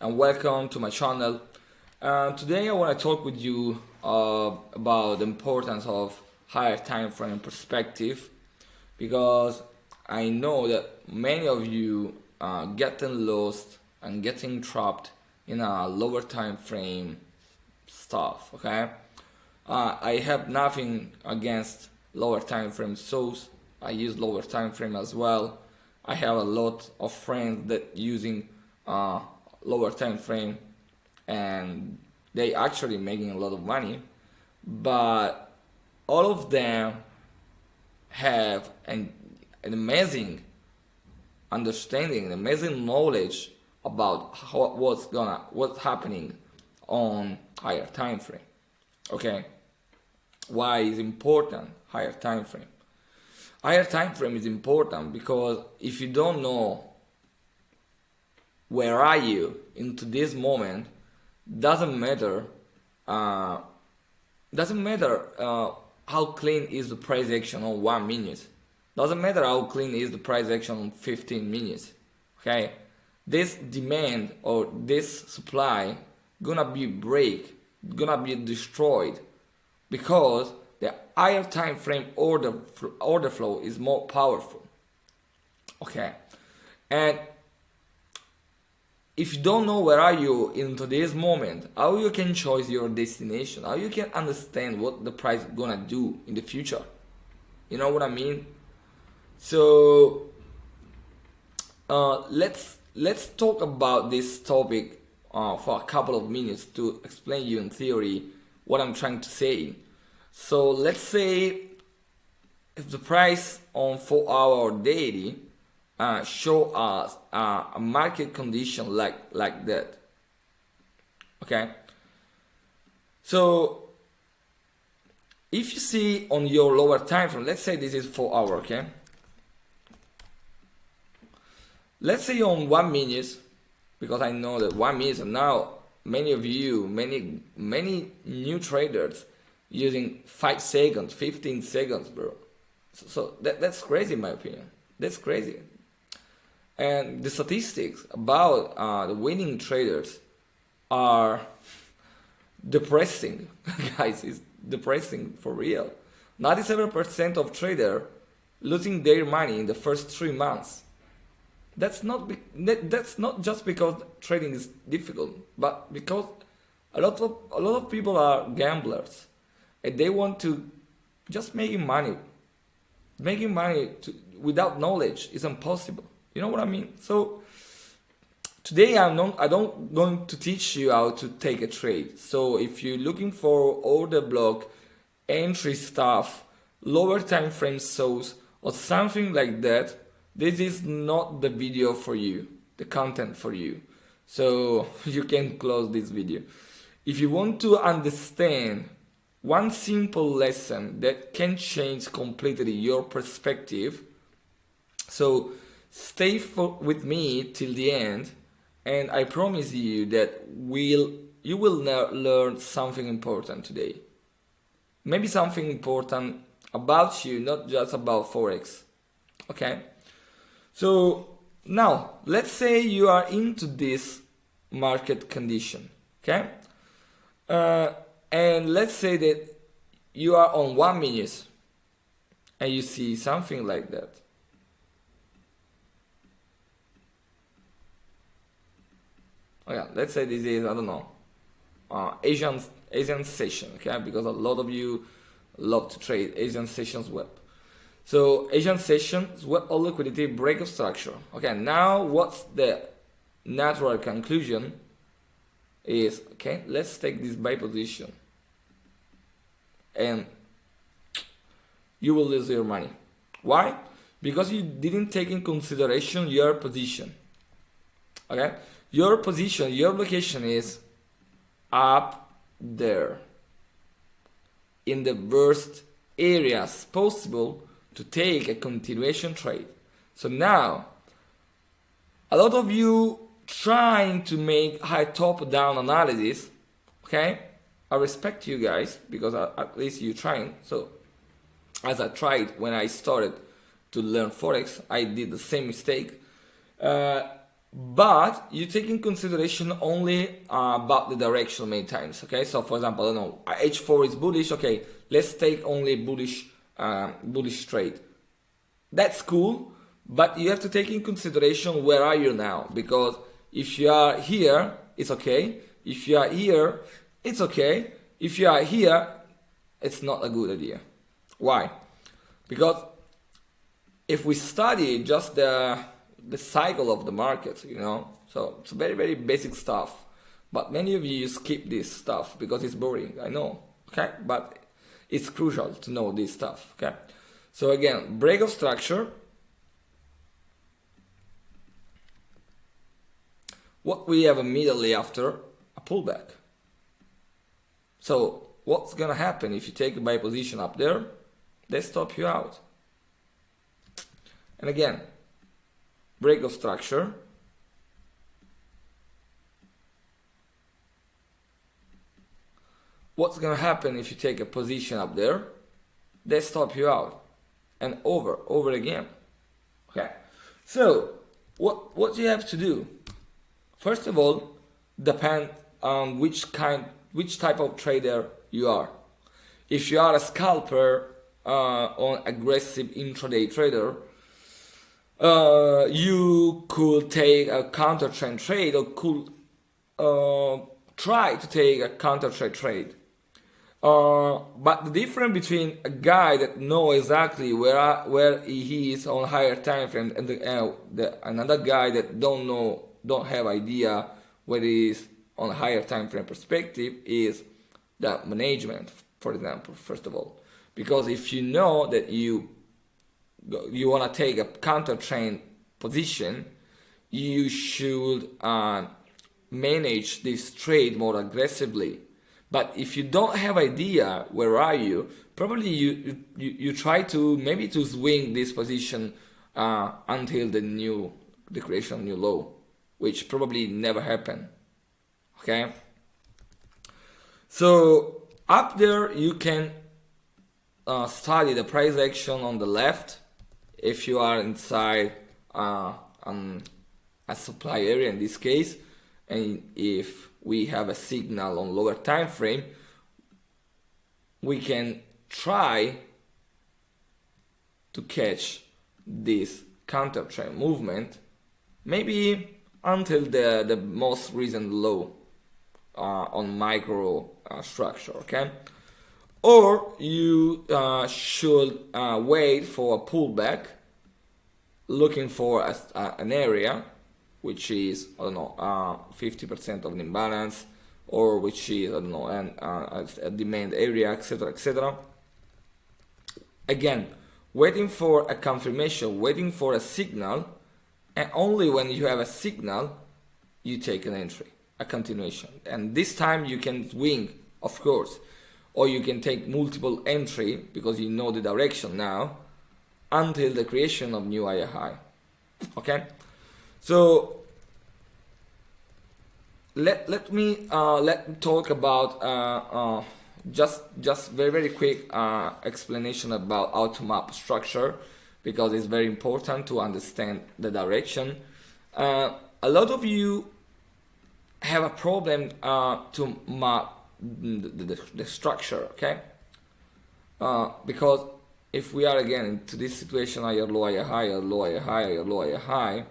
and welcome to my channel. Today I want to talk with you about the importance of higher time frame perspective, because I know that many of you getting lost and getting trapped in a lower time frame stuff. Okay, I have nothing against lower time frame source. I use lower time frame as well. I have a lot of friends that using lower time frame, and they actually making a lot of money, but all of them have an amazing understanding, an amazing knowledge about what's happening on higher time frame. Okay, why is important higher time frame? Higher time frame is important because if you don't know where are you into this moment, doesn't matter how clean is the price action on 1 minute, doesn't matter how clean is the price action on 15 minutes. Okay, this demand or this supply gonna be destroyed, because the higher time frame order flow is more powerful. Okay, and if you don't know where are you in today's moment, how you can choose your destination, how you can understand what the price is gonna do in the future. You know what I mean? So let's talk about this topic for a couple of minutes to explain you in theory what I'm trying to say. So let's say if the price on 4 hour or daily show us a market condition like that. Okay, so if you see on your lower time frame, let's say this is 4 hour. Okay, let's say on 1 minute, because I know that 1 minute, and now many of you, many new traders using 5 seconds, 15 seconds, bro. So that's crazy in my opinion. That's crazy. And the statistics about the winning traders are depressing. Guys, it's depressing for real. 97% of traders losing their money in the first 3 months. That's not just because trading is difficult, but because a lot of people are gamblers and they want to just making money. Making money without knowledge is impossible. You know what I mean? So today I don't going to teach you how to take a trade. So if you're looking for order block, entry stuff, lower time frame source, or something like that, this is not the video for you, the content for you. So you can close this video. If you want to understand one simple lesson that can change completely your perspective, so stay with me till the end, and I promise you that you will learn something important today. Maybe something important about you, not just about Forex. Okay? So now, let's say you are into this market condition. Okay? And let's say that you are on 1 minute and you see something like that. Okay, let's say this is, I don't know, Asian session, okay? Because a lot of you love to trade Asian sessions web. So Asian sessions web or liquidity break of structure. Okay, now what's the natural conclusion is, okay, let's take this buy position, and you will lose your money. Why? Because you didn't take in consideration your position. Okay, your position, your location is up there in the worst areas possible to take a continuation trade. So now a lot of you trying to make high top down analysis. Okay, I respect you guys, because at least you're trying. So as I tried when I started to learn Forex, I did the same mistake. but you take in consideration only about the direction many times. Okay, so for example, I don't know, H4 is bullish. Okay, let's take only bullish trade. That's cool, but you have to take in consideration where are you now, because if you are here, it's okay. If you are here, it's okay. If you are here, it's not a good idea. Why? Because if we study just the cycle of the market, you know, so it's very, very basic stuff, but many of you skip this stuff because it's boring, I know, okay, but it's crucial to know this stuff, okay. So again, break of structure. What we have immediately after a pullback. So what's gonna happen if you take a buy position up there? They stop you out. And again, break of structure. What's gonna happen if you take a position up there? They stop you out. And over again. Okay. So what you have to do? First of all, depend on which type of trader you are. If you are a scalper or aggressive intraday trader, you could take a counter trend trade, or could try to take a counter trend trade. But the difference between a guy that knows exactly where he is on higher time frame and another guy that don't have idea where he is on a higher time frame perspective is the management, for example, first of all. Because if you know that you want to take a counter trend position, you should manage this trade more aggressively. But if you don't have idea where are you, probably you try to maybe to swing this position until the creation of new low, which probably never happen. Okay. So up there you can study the price action on the left if you are inside a supply area in this case, and if we have a signal on lower time frame, we can try to catch this counter trend movement maybe until the most recent low on micro structure, okay? Or you should wait for a pullback, looking for an area which is, I don't know, 50% of an imbalance, or which is, I don't know, a demand area, etc., etc. Again, waiting for a confirmation, waiting for a signal, and only when you have a signal, you take an entry, a continuation. And this time you can swing, of course, or you can take multiple entry because you know the direction now, until the creation of new higher high. Okay? So let me talk about just very quick explanation about how to map structure, because it's very important to understand the direction. A lot of you have a problem to map the structure, okay? Because if we are again into this situation, higher low, higher high, higher low, higher high, higher low, higher high,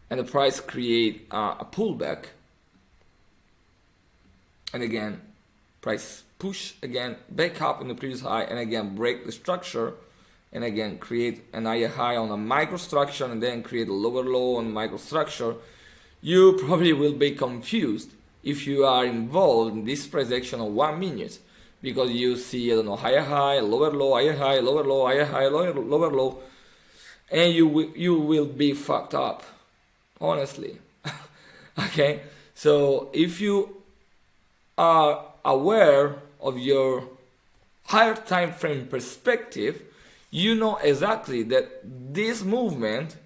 and the price create a pullback, and again price push again back up in the previous high, and again break the structure, and again create an higher high on a microstructure, and then create a lower low on microstructure, you probably will be confused if you are involved in this price action of 1 minute, because you see, I don't know, higher high, lower low, higher high, lower low, higher high, lower low, and you will be fucked up, honestly. Okay, so if you are aware of your higher time frame perspective, you know exactly that this movement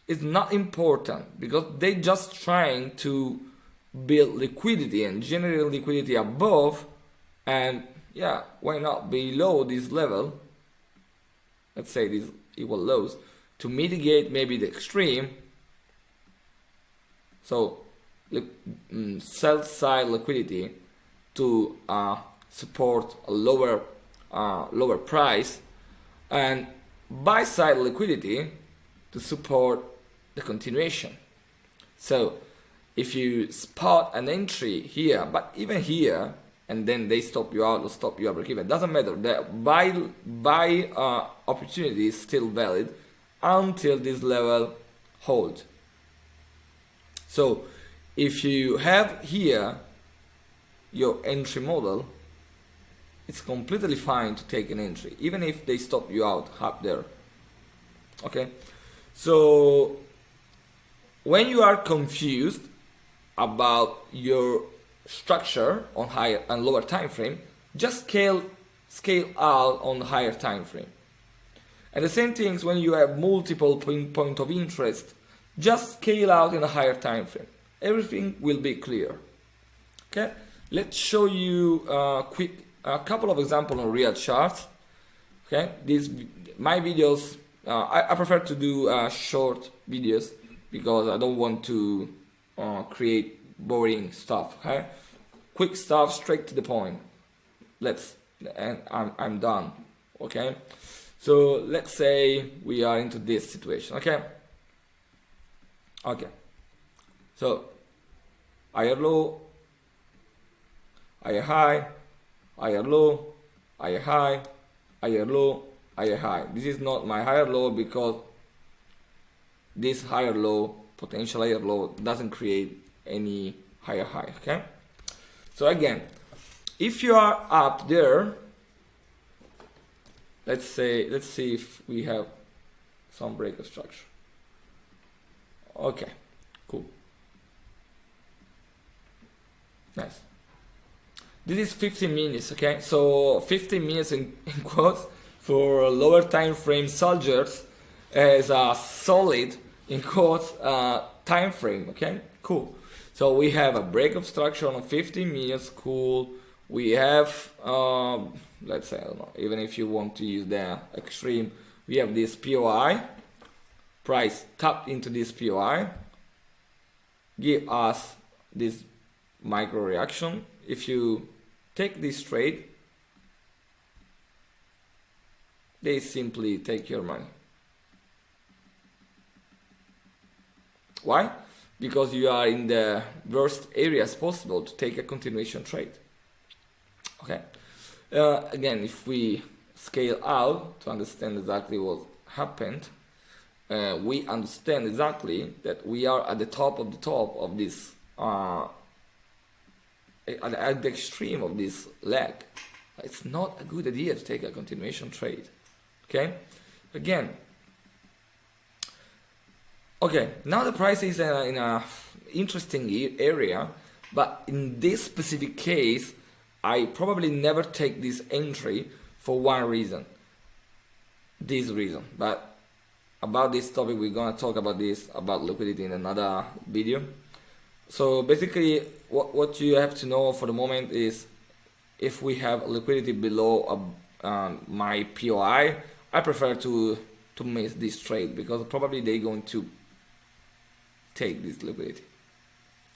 is not important, because they just trying to build liquidity and generate liquidity above, and yeah, why not below this level, let's say these equal lows, to mitigate maybe the extreme, So sell side liquidity to support a lower price, and buy side liquidity to support the continuation. So if you spot an entry here, but even here, and then they stop you out or stop you at break even, doesn't matter. The buy opportunity is still valid until this level holds. So if you have here your entry model, it's completely fine to take an entry, even if they stop you out up there. Okay, so when you are confused about your structure on higher and lower time frame, just scale out on higher time frame. And the same things when you have multiple point of interest, just scale out in a higher time frame. Everything will be clear. Okay, let's show you a couple of examples on real charts. Okay, my videos, I prefer to do short videos because I don't want to create boring stuff. Okay, quick stuff, straight to the point. And I'm done. Okay, so let's say we are into this situation. Okay, so higher low, higher high, higher low, higher high, higher low, higher high. This is not my higher low because this higher low, potential higher low, doesn't create any higher high. Okay, so again, if you are up there, let's see if we have some break of structure. Okay, cool, nice. This is 15 minutes. Okay, so 15 minutes in quotes for lower time frame soldiers as a solid in quotes time frame. Okay, cool. So we have a break of structure on 15 minutes. Cool. We have let's say, I don't know, even if you want to use the extreme, we have this POI, price tapped into this POI, give us this micro reaction. If you take this trade, they simply take your money. Why? Because you are in the worst areas possible to take a continuation trade. Okay. Again, if we scale out to understand exactly what happened, we understand exactly that we are at the top of this, at the extreme of this leg. It's not a good idea to take a continuation trade. Okay. Again. Okay, now the price is in a interesting area, but in this specific case, I probably never take this entry for one reason. This reason. But about this topic, we're gonna talk about liquidity in another video. So basically, what you have to know for the moment is, if we have liquidity below my POI, I prefer to miss this trade because probably they're going to take this liquidity.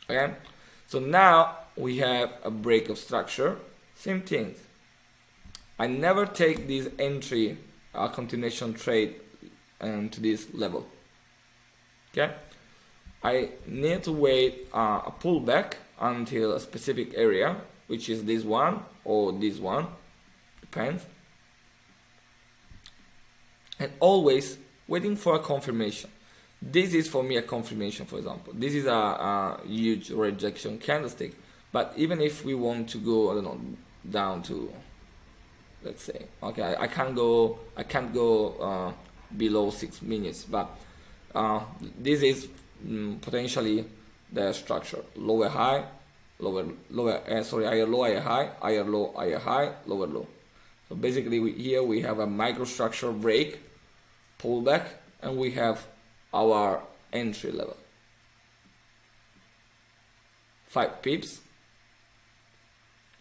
Okay, so now we have a break of structure. Same thing. I never take this entry continuation trade to this level. Okay, I need to wait a pullback until a specific area, which is this one or this one, depends, and always waiting for a confirmation. This is for me a confirmation. For example, this is a huge rejection candlestick, but even if we want to go, I don't know, down to, let's say, okay, I can't go below 6 minutes, but this is potentially the structure: lower high, higher low, higher high, higher low, higher high, lower low. So basically here we have a microstructure break, pullback, and we have our entry level. 5 pips,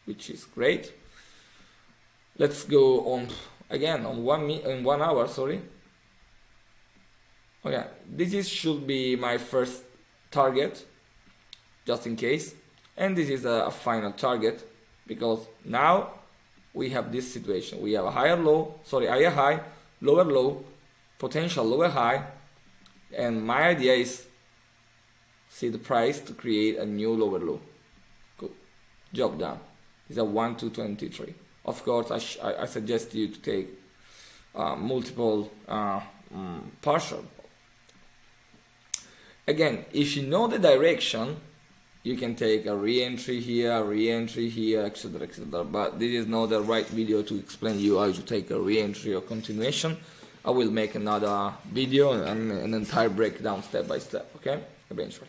which is great. Let's go on again on 1 hour. Sorry. Okay, this should be my first target. just in case. And this is a final target, because now we have this situation. We have a higher high, lower low, potential lower high, and my idea is see the price to create a new lower low. Good, job done. It's a 1 to 23. Of course, I suggest you to take multiple partial. Again, if you know the direction, you can take a re-entry here, etc, etc. But this is not the right video to explain you how to take a re-entry or continuation. I will make another video and an entire breakdown step by step, okay? Eventually.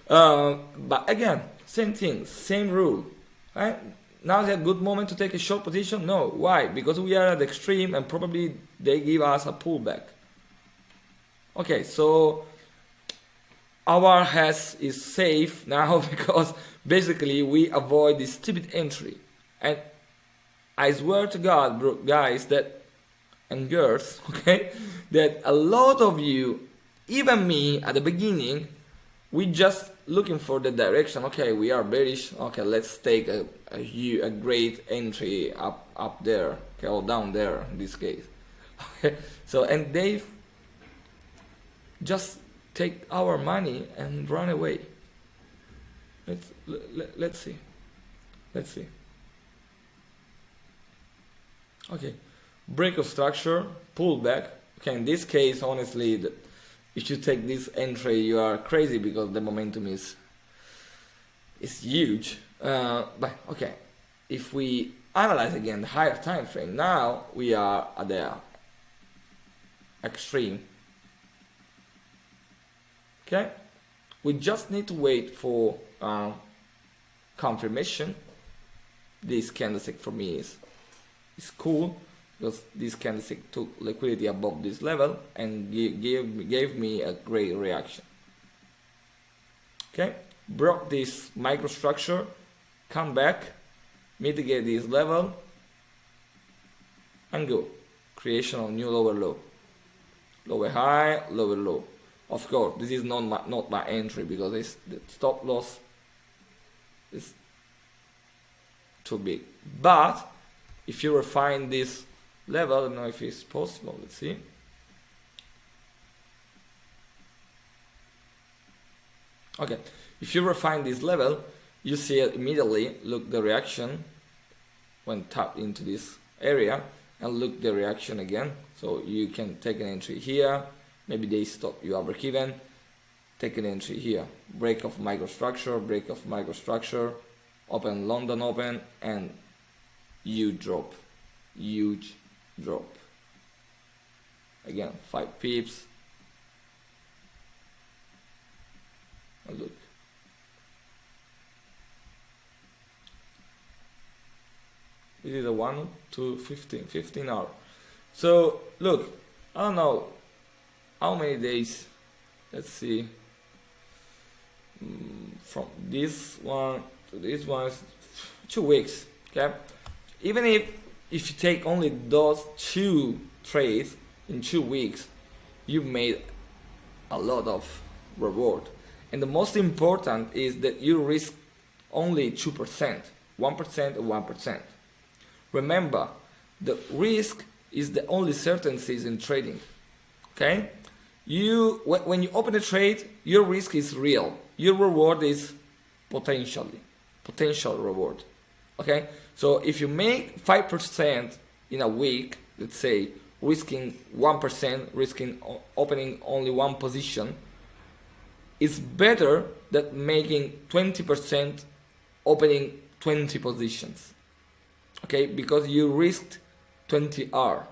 But again, same thing, same rule, right? Now is a good moment to take a short position? No. Why? Because we are at the extreme and probably they give us a pullback. Okay, so our hedge is safe now because basically we avoid this stupid entry. And I swear to God, bro, guys, that and girls, okay, that a lot of you, even me at the beginning, we just looking for the direction. Okay, we are bearish. Okay, let's take a great entry up there, okay, or down there in this case. Okay, so and they just take our money and run away. Let's see. Okay, break of structure, pullback. Okay, in this case, honestly, if you take this entry, you are crazy because the momentum is huge. But okay, if we analyze again the higher time frame, now we are at the extreme. Okay, we just need to wait for confirmation. This candlestick for me is cool because this candlestick took liquidity above this level and gave me a great reaction. Okay, broke this microstructure, come back, mitigate this level, and go. Creation of new lower low, lower high, lower low. Of course, this is not my entry because the stop loss is too big. But if you refine this level, I don't know if it's possible. Let's see. Okay, if you refine this level, you see it immediately. Look the reaction when tapped into this area, and look the reaction again. So you can take an entry here. Maybe they stop you over even. Take an entry here. Break of microstructure, open London open, and huge drop. Huge drop. Again, 5 pips. And look. This is a 1 to 15 hour. So look, I don't know how many days. Let's see. From this one to this one is 2 weeks. Okay. Even if you take only those 2 trades in 2 weeks, you made a lot of reward. And the most important is that you risk only 2%, 1% or 1%. Remember, the risk is the only certainties in trading. Okay? When you open a trade, your risk is real. Your reward is potential reward. Okay? So if you make 5% in a week, let's say, risking 1%, risking opening only 1 position, it's better than making 20% opening 20 positions. Okay? Because you risked 20R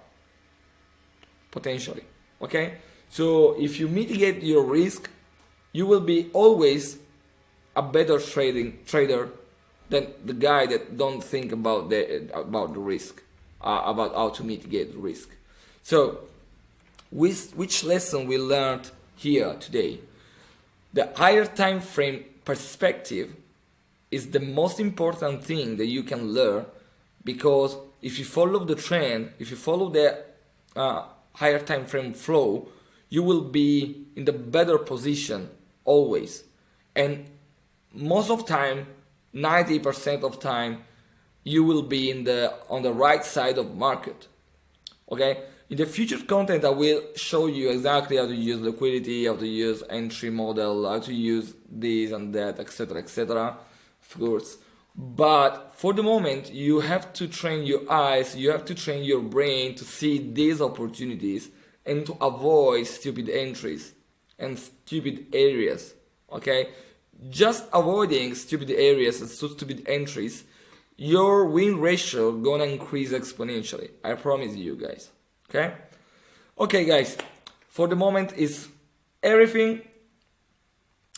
potentially. Okay? So if you mitigate your risk, you will be always a better trader than the guy that don't think about the risk, about how to mitigate the risk. So, which lesson we learned here today? The higher time frame perspective is the most important thing that you can learn, because if you follow the trend, if you follow the higher time frame flow, you will be in the better position always. And most of time, 90% of time, you will be on the right side of market. Okay, in the future content I will show you exactly how to use liquidity, how to use entry model, how to use this and that, etc, etc, of course. But for the moment, you have to train your eyes, you have to train your brain to see these opportunities and to avoid stupid entries and stupid areas. Okay, just avoiding stupid areas and stupid entries, your win ratio gonna increase exponentially. I promise you guys. Okay guys, for the moment is everything.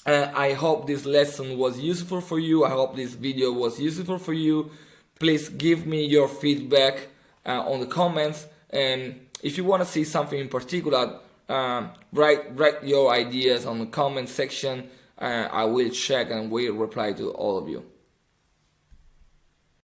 I hope this lesson was useful for you. I hope this video was useful for you. Please give me your feedback on the comments, and if you want to see something in particular, write your ideas on the comment section. I will check and will reply to all of you.